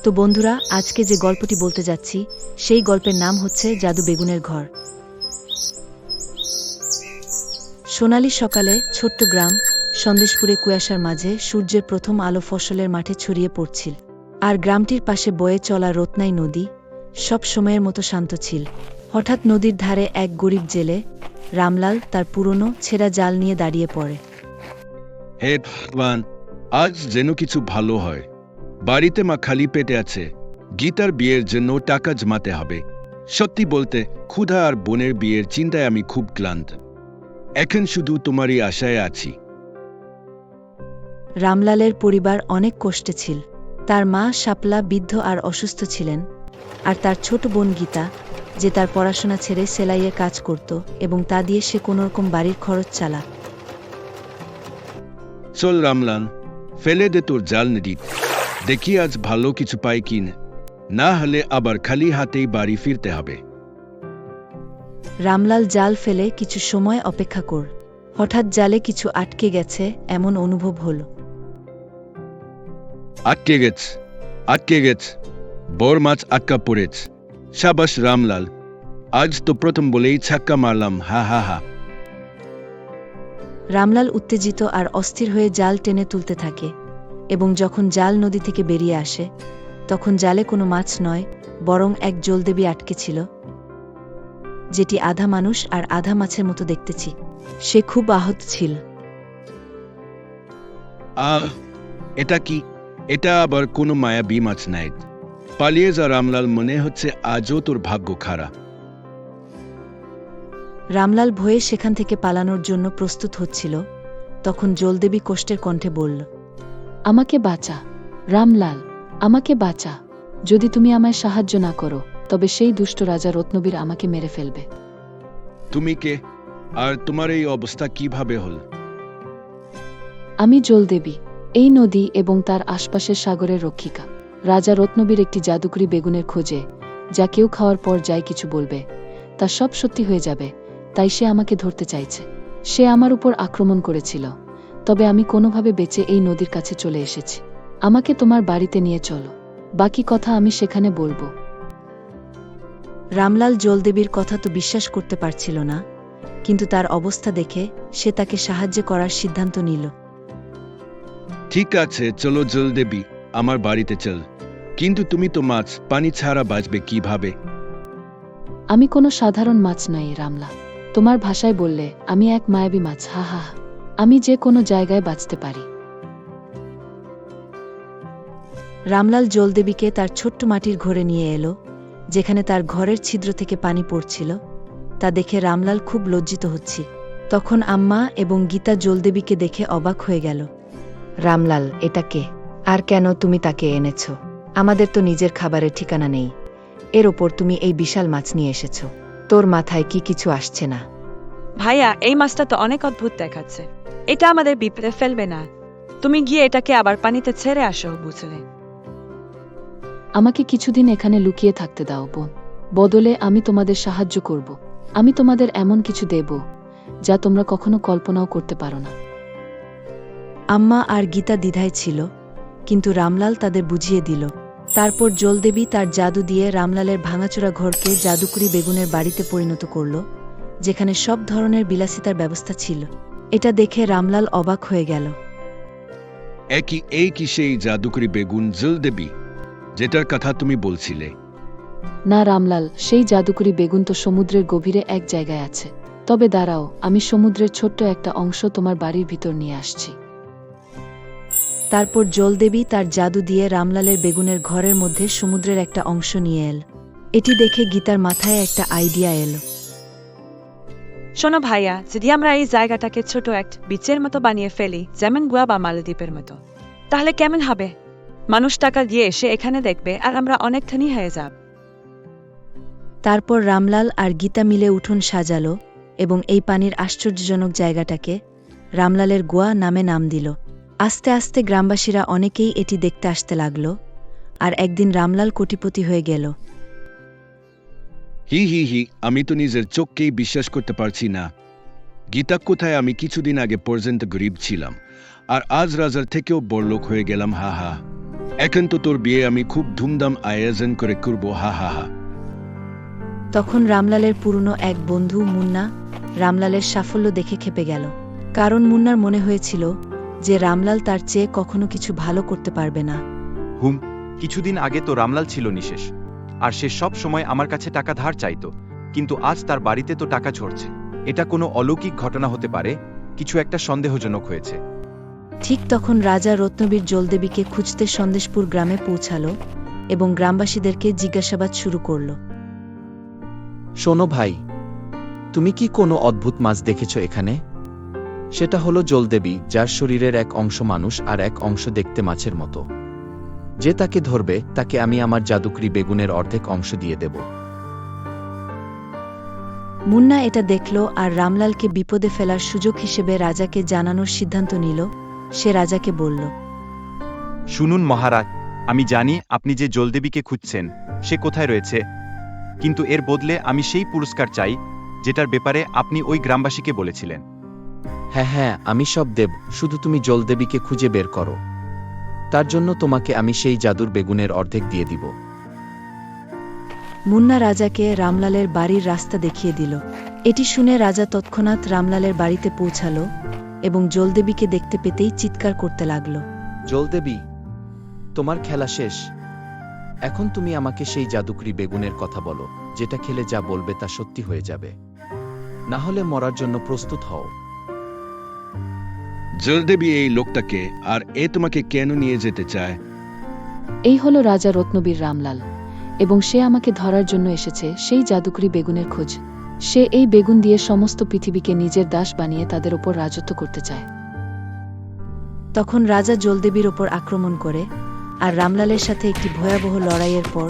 তো বন্ধুরা, আজকে যে গল্পটি বলতে যাচ্ছি সেই গল্পের নাম হচ্ছে জাদু বেগুনের ঘর। সোনালি সকালে ছোট্ট গ্রাম সন্দেশপুরে কুয়াশার মাঝে সূর্যের প্রথম আলো ফসলের মাঠে ছড়িয়ে পড়ছিল, আর গ্রামটির পাশে বয়ে চলা রত্নাই নদী সব সময়ের মতো শান্ত ছিল। হঠাৎ নদীর ধারে এক গরিব জেলে রামলাল তার পুরনো ছেঁড়া জাল নিয়ে দাঁড়িয়ে পড়ে। হে ভগবান, আজ যেন কিছু ভালো হয়। বাড়িতে মা খালি পেটে আছে, গীতার বিয়ের জন্য টাকা জমাতে হবে। সত্যি বলতে ক্ষুধা আর বোনের বিয়ের চিন্তায় আমি খুব ক্লান্ত। এখন শুধু তোমারই আশায় আছি। রামলালের পরিবার অনেক কষ্টে ছিল। তার মা শাপলা বৃদ্ধ আর অসুস্থ ছিলেন, আর তার ছোট বোন গীতা, যে তার পড়াশোনা ছেড়ে সেলাইয়ের কাজ করত এবং তা দিয়ে সে কোনোরকম বাড়ির খরচ চালা। চল রামলাল, ফেলে দে তোর জাল নদী, দেখি আজ ভালো কিছু পাই কিন, না হলে আবার খালি হাতেই বাড়ি ফিরতে হবে। রামলাল জাল ফেলে কিছু সময় অপেক্ষা কর। হঠাৎ জালে কিছু আটকে গেছে এমন অনুভব হল। আটকে গেছে, আটকে গেছে, বড় মাছ আটকা পড়েছে। সাবাস রামলাল, আজ তো প্রথম বলেই ছাক্কা মারলাম, হা হা হা। রামলাল উত্তেজিত আর অস্থির হয়ে জাল টেনে তুলতে থাকে, এবং যখন জাল নদী থেকে বেরিয়ে আসে তখন জালে কোনো মাছ নয়, বরং এক জলদেবী আটকে ছিল, যেটি আধা মানুষ আর আধা মাছের মতো দেখতেছি। সে খুব আহত ছিল। আহ, এটা কি? এটা আবার কোনো মায়াবী মাছ নাই। পালিয়ে যা রামলাল, মনে হচ্ছে আজও তোর ভাগ্য খারাপ। রামলাল ভয়ে সেখান থেকে পালানোর জন্য প্রস্তুত হচ্ছিল, তখন জলদেবী কষ্টের কণ্ঠে বলল, আমাকে বাঁচা রামলাল, আমাকে বাঁচা। যদি তুমি আমায় সাহায্য না করো তবে সেই দুষ্ট রাজা রত্নবীর আমাকে মেরে ফেলবে। তুমি কে, আর তোমার এই অবস্থা কিভাবে হল? আমি জলদেবী, এই নদী এবং তার আশপাশের সাগরের রক্ষিকা। রাজা রত্নবীর একটি জাদুকরি বেগুনের খোঁজে, যা কেউ খাওয়ার পর যাই কিছু বলবে তা সব সত্যি হয়ে যাবে, তাই সে আমাকে ধরতে চাইছে। সে আমার উপর আক্রমণ করেছিল, তবে আমি কোনোভাবে বেঁচে এই নদীর কাছে চলে এসেছি। আমাকে তোমার বাড়িতে নিয়ে চলো, বাকি কথা আমি সেখানে বলবো। রামলাল জলদেবীর কথা তো বিশ্বাস করতে পারছিল না, কিন্তু তার অবস্থা দেখে সে তাকে সাহায্য করার সিদ্ধান্ত নিল। ঠিক আছে, চলো জলদেবী, আমার বাড়িতে চল। কিন্তু তুমি তো মাছ, পানি ছাড়া বাঁচবে কিভাবে? আমি কোনো সাধারণ মাছ নই রামলাল, তোমার ভাষায় বললে আমি এক মায়াবী মাছ, হা হা হা। আমি যে কোনো জায়গায় বাঁচতে পারি। রামলাল জলদেবীকে তার ছোট্ট মাটির ঘরে নিয়ে এলো, যেখানে তার ঘরের ছিদ্র থেকে পানি পড়ছিল। তা দেখে রামলাল খুব লজ্জিত হচ্ছিল। তখন আম্মা এবং গীতা জলদেবীকে দেখে অবাক হয়ে গেল। রামলাল, এটা কে? আর কেন তুমি তাকে এনেছ? আমাদের তো নিজের খাবারের ঠিকানা নেই, এর ওপর তুমি এই বিশাল মাছ নিয়ে এসেছ। তোর মাথায় কি কিছু আসছে না? ভাইয়া, এই মাছটা তো অনেক অদ্ভুত দেখাচ্ছে। এটা আমাদের বিপদে ফেলবে না। তুমি গিয়ে এটাকে আবার পানিতে ছেড়ে আসো, বুঝলে? আমাকে কিছুদিন এখানে লুকিয়ে থাকতে দাও বোন, বদলে আমি তোমাদের সাহায্য করব। আমি তোমাদের এমন কিছু দেব যা তোমরা কখনো কল্পনাও করতে পারো না। আম্মা আর গীতা দ্বিধায় ছিল, কিন্তু রামলাল তাদের বুঝিয়ে দিল। তারপর জলদেবী তার জাদু দিয়ে রামলালের ভাঙাচোরা ঘরকে জাদুকরি বেগুনের বাড়িতে পরিণত করল, যেখানে সব ধরনের বিলাসিতার ব্যবস্থা ছিল। এটা দেখে রামলাল অবাক হয়ে গেল। এই কি সেই জাদুকরি বেগুন জলদেবী, যেটার কথা তুমি বলছিলে? না রামলাল, সেই জাদুকরি বেগুন তো সমুদ্রের গভীরে এক জায়গায় আছে। তবে দাঁড়াও, আমি সমুদ্রের ছোট্ট একটা অংশ তোমার বাড়ির ভিতর নিয়ে আসছি। তারপর জলদেবী তার জাদু দিয়ে রামলালের বেগুনের ঘরের মধ্যে সমুদ্রের একটা অংশ নিয়ে এল। এটি দেখে গীতার মাথায় একটা আইডিয়া এলো। শোনো ভাইয়া, যদি আমরা এই জায়গাটাকে ছোট একটা বিচের মতো বানিয়ে ফেলি, যেমন গোয়া বা মালদ্বীপের মতো, তাহলে কেমন হবে? মানুষ টাকা দিয়ে এসে এখানে দেখবে আর আমরা অনেক ধনী হয়ে যাব। তারপর রামলাল আর গীতা মিলে উঠোন সাজালো এবং এই পানির আশ্চর্যজনক জায়গাটাকে রামলালের গোয়া নামে নাম দিল। আস্তে আস্তে গ্রামবাসীরা অনেকেই এটি দেখতে আসতে লাগল, আর একদিন রামলাল কোটিপতি হয়ে গেল। হি হি হি, আমি তো নিজের চোখকেই বিশ্বাস করতে পারছি না। গীতা কোথায়? আমি কিছুদিন আগে পর্যন্ত গরিব ছিলাম, আর আজ রাজার থেকেও বড়লোক হয়ে গেলাম, হা হা। এখন তো তোর বিয়ে আমি খুব ধুমধাম আয়োজন করে করব, হা হা হা। তখন রামলালের পুরনো এক বন্ধু মুন্না রামলালের সাফল্য দেখে খেপে গেল। কারণ মুন্নার মনে হয়েছিল যে রামলাল তার চেয়ে কখনো কিছু ভালো করতে পারবে না। কিছুদিন আগে তো রামলাল ছিল নিঃশেষ, আর সে সব সময় আমার কাছে টাকা ধার চাইতো, কিন্তু আজ তার বাড়িতে তো টাকা ঝরছে। এটা কোনো অলৌকিক ঘটনা হতে পারে, কিছু একটা সন্দেহজনক হয়েছে। ঠিক তখন রাজা রত্নবীর জলদেবীকে খুঁজতে সন্দেশপুর গ্রামে পৌঁছালো এবং গ্রামবাসীদেরকে জিজ্ঞাসাবাদ শুরু করল। শোনো ভাই, তুমি কি কোনো অদ্ভুত মাছ দেখেছ এখানে? সেটা হলো জলদেবী, যার শরীরের এক অংশ মানুষ আর এক অংশ দেখতে মাছের মতো। যে তাকে ধরবে তাকে আমি আমার জাদুকরি বেগুনের অর্ধেক অংশ দিয়ে দেব। মুন্না এটা দেখল আর রামলালকে বিপদে ফেলার সুযোগ হিসেবে রাজাকে জানানোর সিদ্ধান্ত নিল। সে রাজাকে বলল, শুনুন মহারাজ, আমি জানি আপনি যে জলদেবীকে খুঁজছেন সে কোথায় রয়েছে, কিন্তু এর বদলে আমি সেই পুরস্কার চাই যেটার ব্যাপারে আপনি ওই গ্রামবাসীকে বলেছিলেন। হ্যাঁ হ্যাঁ, আমি সব দেব, শুধু তুমি জলদেবীকে খুঁজে বের করো। তার জন্য তোমাকে আমি সেই জাদুর বেগুনের অর্ধেক দিয়ে দিব। মুন্না রাজাকে রামলালের বাড়ির রাস্তা দেখিয়ে দিল। এটি শুনে রাজা তৎক্ষণাৎ রামলালের বাড়িতে পৌঁছাল এবং জলদেবীকে দেখতে পেতেই চিৎকার করতে লাগল। জলদেবী, তোমার খেলা শেষ। এখন তুমি আমাকে সেই জাদুকরি বেগুনের কথা বলো, যেটা খেলে যা বলবে তা সত্যি হয়ে যাবে। না হলে মরার জন্য প্রস্তুত হও। জলদেবী এই লোকটাকে, আর এ তোমাকে কেন নিয়ে যেতে চায়? এই হলো রাজা রত্নবীর রামলাল, এবং সে আমাকে ধরার জন্য এসেছে সেই জাদুকরি বেগুনের খোঁজ। সে এই বেগুন দিয়ে সমস্ত পৃথিবীকে নিজের দাস বানিয়ে তাদের ওপর রাজত্ব করতে চায়। তখন রাজা জলদেবীর ওপর আক্রমণ করে, আর রামলালের সাথে একটি ভয়াবহ লড়াইয়ের পর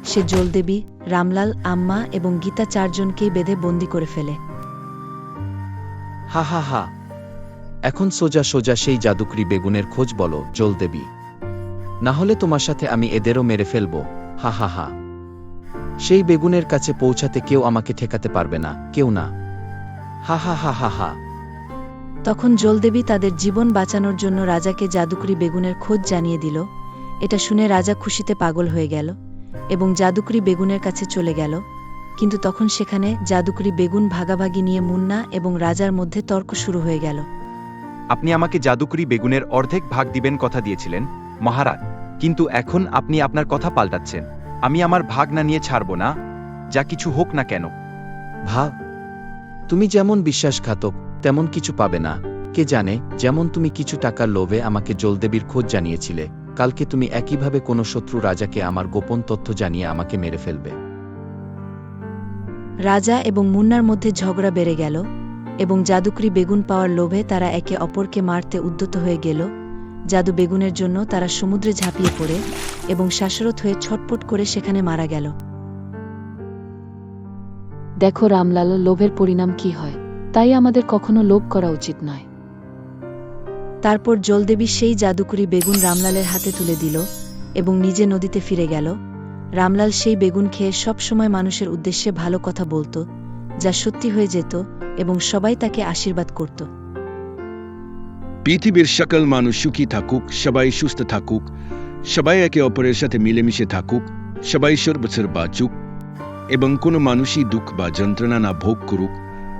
সে জলদেবী, রামলাল, আম্মা এবং গীতা চারজনকেই বেঁধে বন্দী করে ফেলে। হা হা হা, এখন সোজা সোজা সেই জাদুকরি বেগুনের খোঁজ বলো জলদেবী, না হলে তোমার সাথে আমি এদেরও মেরে ফেলব। হা হা হা, সেই বেগুনের কাছে পৌঁছাতে কেউ আমাকে ঠেকাতে পারবে না, কেউ না। হা হা হা হা হা। তখন জলদেবী তাদের জীবন বাঁচানোর জন্য রাজাকে জাদুকরি বেগুনের খোঁজ জানিয়ে দিল। এটা শুনে রাজা খুশিতে পাগল হয়ে গেল এবং জাদুকরি বেগুনের কাছে চলে গেল। কিন্তু তখন সেখানে জাদুকরি বেগুন ভাগাভাগি নিয়ে মুন্না এবং রাজার মধ্যে তর্ক শুরু হয়ে গেল। আপনি আমাকে জাদুকরি বেগুনের অর্ধেক ভাগ দিবেন কথা দিয়েছিলেন মহারাজ, কিন্তু এখন আপনি আপনার কথা পাল্টাচ্ছেন। আমি আমার ভাগ না নিয়ে ছাড়ব না, যা কিছু হোক না কেন। ভাগ? তুমি যেমন বিশ্বাসঘাতক তেমন কিছু পাবে না। কে জানে, যেমন তুমি কিছু টাকার লোভে আমাকে জলদেবীর খোঁজ জানিয়েছিলে, কালকে তুমি একইভাবে কোনো শত্রু রাজাকে আমার গোপন তথ্য জানিয়ে আমাকে মেরে ফেলবে। রাজা এবং মুন্নার মধ্যে ঝগড়া বেড়ে গেল এবং জাদুকরি বেগুন পাওয়ার লোভে তারা একে অপরকে মারতে উদ্যত হয়ে গেল। জাদু বেগুনের জন্য তারা সমুদ্রে ঝাঁপিয়ে পড়ে এবং শ্বাসরোধ হয়ে ছটপট করে সেখানে মারা গেল। দেখো রামলাল, লোভের পরিণাম কি হয়, তাই আমাদের কখনো লোভ করা উচিত নয়। তারপর জলদেবী সেই জাদুকরি বেগুন রামলালের হাতে তুলে দিল এবং নিজে নদীতে ফিরে গেল। রামলাল সেই বেগুন খেয়ে সব সময় মানুষের উদ্দেশ্যে ভালো কথা বলতো, যা সত্যি হয়ে যেত এবং সবাই তাকে আশীর্বাদ করত। পৃথিবীর সকল মানুষ সুখী থাকুক, সবাই সুস্থ থাকুক, সবাই একে অপরের সাথে মিলেমিশে থাকুক, সবাই সর্বছর বাঁচুক এবং কোনো মানুষই দুঃখ বা যন্ত্রণা না ভোগ করুক,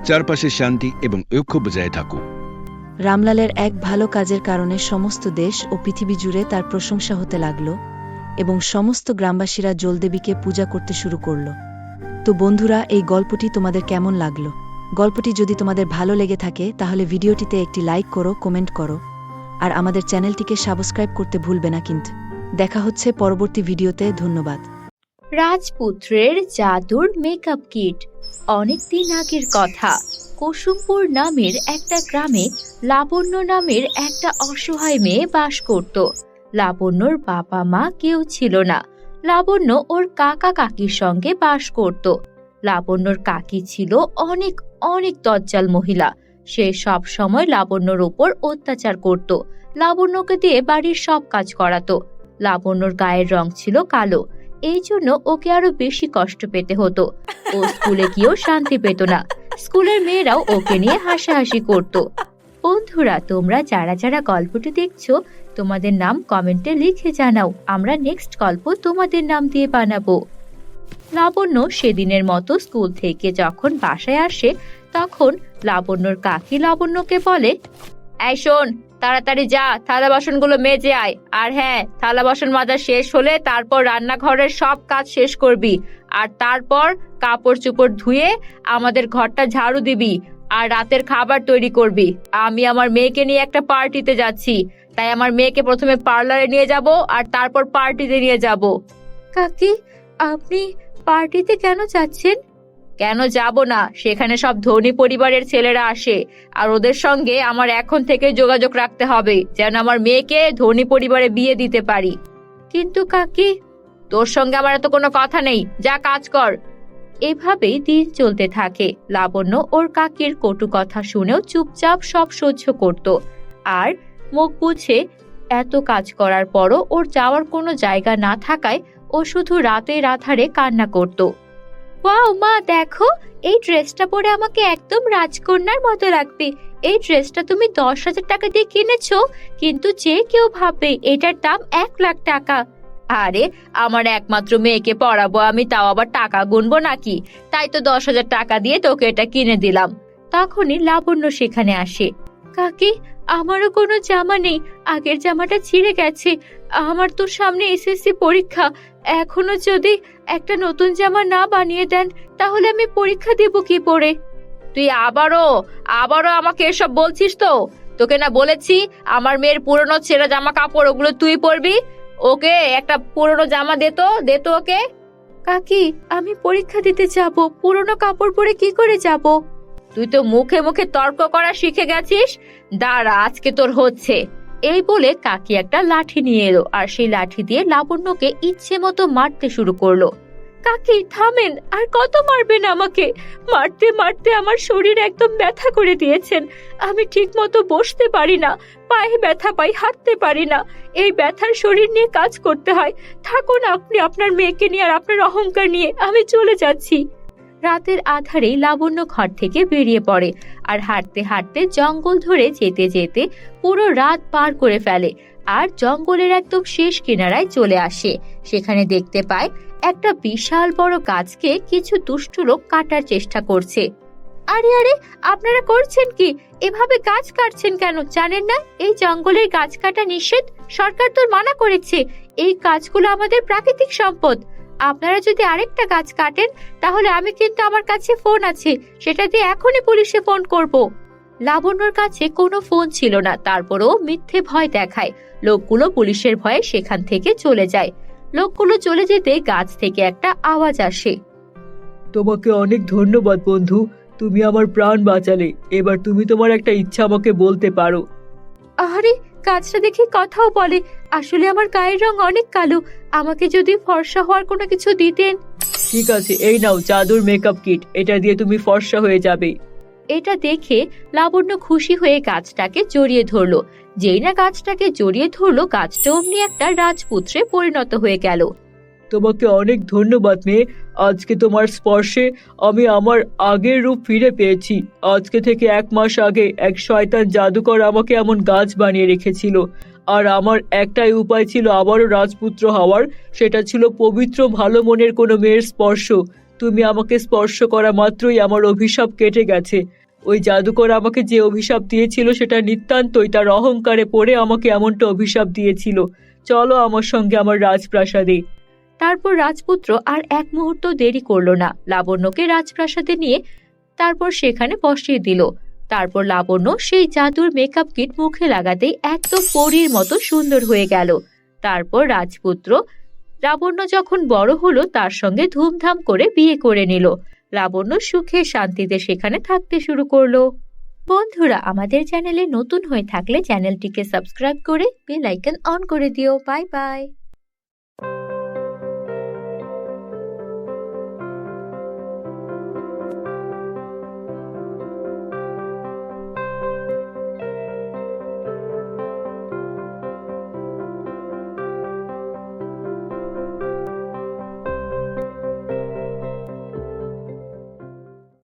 চারপাশে শান্তি এবং ঐক্য বজায় থাকুক। রামলালের এক ভালো কাজের কারণে সমস্ত দেশ ও পৃথিবী জুড়ে তার প্রশংসা হতে লাগল এবং সমস্ত গ্রামবাসীরা জলদেবীকে পূজা করতে শুরু করল। তো বন্ধুরা, এই গল্পটি তোমাদের কেমন লাগলো? গল্পটি যদি তোমাদের ভালো লেগে থাকে তাহলে ভিডিওটিতে একটি লাইক করো, কমেন্ট করো, আর আমাদের চ্যানেলটিকে সাবস্ক্রাইব করতে ভুলবে না কিন্তু। দেখা হচ্ছে পরবর্তী ভিডিওতে। ধন্যবাদ। রাজপুত্রের জাদুর মেকআপ কিট। অনেকদিন আগের কথা, কুসুমপুর নামের একটা গ্রামে লাবণ্য নামের একটা অসহায় মেয়ে বাস করত। লাবণ্যর বাবা মা কেউ ছিল না। লাবণ্য ওর কাকা কাকির সঙ্গে বাস করত। লাবণ্যর কাকি ছিল অনেক অনেক দজ্জাল মহিলা। সে সব সময় লাবণ্যর ওপর অত্যাচার করত। লাবণ্যকে দিয়ে বাড়ির সব কাজ করাতো। লাবণ্যর গায়ের রং ছিল কালো, এই জন্য ওকে আরো বেশি কষ্ট পেতে হতো। ও স্কুলে গিয়েও শান্তি পেত না। স্কুলের মেয়েরাও ওকে নিয়ে হাসাহাসি করত। বন্ধুরা, তোমরা যারা যারা গল্পটি দেখছো, তোমাদের নাম কমেন্টে লিখে জানাও, আমরা নেক্সট গল্প তোমাদের নাম দিয়ে বানাবো। লাবণ্য সেদিনের মতো স্কুল থেকে যখন বাসায় আসে তখন লাবণ্যর কাকি লাবণ্যকে বলে, এই শোন, তাড়াতাড়ি যা থালা বাসনগুলো মেজে আয়, আর হ্যাঁ, থালা বাসন মাজা শেষ হলে তারপর রান্নাঘরের সব কাজ শেষ করবি, আর তারপর কাপড় চোপড় ধুয়ে আমাদের ঘরটা ঝাড়ু দিবি, আর রাতের খাবার তৈরি করবি। আমি আমার মেয়েকে নিয়ে একটা পার্টিতে যাচ্ছি, তাই আমার মেয়েকে প্রথমে পার্লারে নিয়ে যাব আর তারপর পার্টিতে নিয়ে যাব। কাকি, আপনি পার্টিতে কেন যাচ্ছেন? কেন যাব না, সেখানে সব ধনী পরিবারের ছেলেরা আসে, আর ওদের সঙ্গে আমার এখন থেকে যোগাযোগ রাখতে হবে যেন আমার মেয়েকে ধনী পরিবারে বিয়ে দিতে পারি। কিন্তু কাকি, তোর সঙ্গে আমার এত কোনো কথা নেই, যা কাজ কর। এভাবেই দিন চলতে থাকে। লাবণ্য ওর কাকির কটু কথা শুনেও চুপচাপ সব সহ্য করত, আর মুখ বুঝে এত কাজ করার পরও ওর যাওয়ার কোনো জায়গা না থাকায় ও শুধু রাতের আধারে কান্না করত। ওয়াও মা, দেখো এই ড্রেসটা পরে আমাকে একদম রাজকন্যার মতো লাগবে। এই ড্রেসটা তুমি 10,000 টাকা দিয়ে কিনেছো, কিন্তু যে কেউ ভাববে এটার দাম 1 লাখ টাকা। আরে, আমার একমাত্র মেয়েকে পড়াবো আমি, তাও আবার টাকা গুনবো নাকি? তাই তো 10,000 টাকা দিয়ে তোকে এটা কিনে দিলাম। তখনই লাবণ্য সেখানে আসে। কাকি, আমারও কোনো জামা নেই, আগের জামাটা ছিঁড়ে গেছে। আমার তো সামনে এসএসসি পরীক্ষা, এখনো যদি একটা নতুন জামা না বানিয়ে দেন তাহলে আমি পরীক্ষা দেব কি পরে? তুই আবারও আমাকে এসব বলছিস? তো তোকে না বলেছি আমার মেয়ের পুরনো ছেঁড়া জামা কাপড় ওগুলো তুই পরবি? ওকে একটা পুরনো জামা দে তো ওকে। কাকি, আমি পরীক্ষা দিতে যাব, পুরনো কাপড় পরে কি করে যাব? তুই তো মুখে মুখে তর্ক করা শিখে গেছিস, দাঁড়া আজকে তোর হচ্ছে। এই বলে কাকি একটা লাঠি নিয়ে এলো, আর সেই লাঠি দিয়ে লাবণ্যকে ইচ্ছে মতো মারতে শুরু করলো। কাকি থামেন, আর কত মারবেন আমাকে? মারতে মারতে আমার শরীর একদম ব্যথা করে দিয়েছেন। আমি ঠিক মতো বসতে পারি না, পায়ে ব্যথা পাই, হাঁটতে পারি না। এই ব্যথার শরীর নিয়ে কাজ করতে হয়। থাকুন আপনি আপনার মেয়েকে নিয়ে আর আপনার অহংকার নিয়ে, আমি চলে যাচ্ছি। রাতের আধারেই লাবণ্য ঘর থেকে বেরিয়ে পড়ে, আর হাঁটতে হাঁটতে জঙ্গল ধরে যেতে যেতে পুরো রাত পার করে ফেলে, আর জঙ্গলের একদম শেষ কিনারায় চলে আসে। সেখানে দেখতে পায় একটা বিশাল বড় গাছকে কিছু দুষ্ট লোক কাটার চেষ্টা করছে। আরে আরে, আপনারা করছেন কি? এভাবে গাছ কাটছেন কেন? জানেন না এই জঙ্গলের গাছ কাটা নিষেধ? সরকার তো মানা করেছে। এই গাছগুলো আমাদের প্রাকৃতিক সম্পদ। আপনারা যদি আরেকটা গাছ কাটেন তাহলে আমি কিন্তু আমার কাছে ফোন আছে, সেটা দিয়ে এখনই পুলিশে ফোন করব। লাবণ্যর কাছে কোনো ফোন ছিল না, তারপরও মিথ্যে ভয় দেখায়। লোকগুলো পুলিশের ভয়ে সেখান থেকে চলে যায়। লোকগুলো চলে যেতে গাছ থেকে একটা আওয়াজ আসে। তোমাকে অনেক ধন্যবাদ বন্ধু, তুমি আমার প্রাণ বাঁচালে। এবার তুমি তোমার একটা ইচ্ছা আমাকে বলতে পারো। আরে, গাছটা দেখে কথাও বলে। আসলে আমার গায়ের রং অনেক কালো, আমাকে যদি ফর্সা হওয়ার কোনো কিছু দিতেন। ঠিক আছে, এই নাও জাদুর মেকআপ কিট, এটা দিয়ে তুমি ফর্সা হয়ে যাবে। এটা দেখে লাবণ্য খুশি হয়ে গাছটাকে জড়িয়ে ধরলো। যেই না গাছটাকে জড়িয়ে ধরলো, গাছটা অমনি একটা রাজপুত্রে পরিণত হয়ে গেল। তোমাকে অনেক ধন্যবাদ মেয়ে, আজকে তোমার স্পর্শে আমি আমার আগের রূপ ফিরে পেয়েছি। আজকে থেকে 1 মাস আগে এক শয়তান জাদুকর আমাকে এমন গাছ বানিয়ে রেখেছিল, আর আমার একটাই উপায় ছিল আবারও রাজপুত্র হওয়ার, সেটা ছিল পবিত্র ভালো মনের কোনো মেয়ের স্পর্শ। তুমি আমাকে স্পর্শ করা মাত্রই আমার অভিশাপ কেটে গেছে। ওই জাদুকর আমাকে যে অভিশাপ দিয়েছিল সেটা নিতান্তই তার অহংকারে পড়ে আমাকে এমনটা অভিশাপ দিয়েছিল। চলো আমার সঙ্গে আমার রাজপ্রাসাদে। তারপর রাজপুত্র আর এক মুহূর্ত দেরি করলো না, লাবণ্যকে রাজপ্রাসাদে নিয়ে তারপর সেখানে বসিয়ে দিল। তারপর লাবণ্য সেই জাদুর মেকআপ কিট মুখে লাগাতেই একদম পরীর মতো সুন্দর হয়ে গেল। তারপর রাজপুত্র লাবণ্য যখন বড় হলো তার সঙ্গে ধুমধাম করে বিয়ে করে নিল। লাবণ্য সুখে শান্তিতে সেখানে থাকতে শুরু করলো। বন্ধুরা, আমাদের চ্যানেলে নতুন হয়ে থাকলে চ্যানেলটিকে সাবস্ক্রাইব করে বেল আইকন অন করে দিও। Bye bye.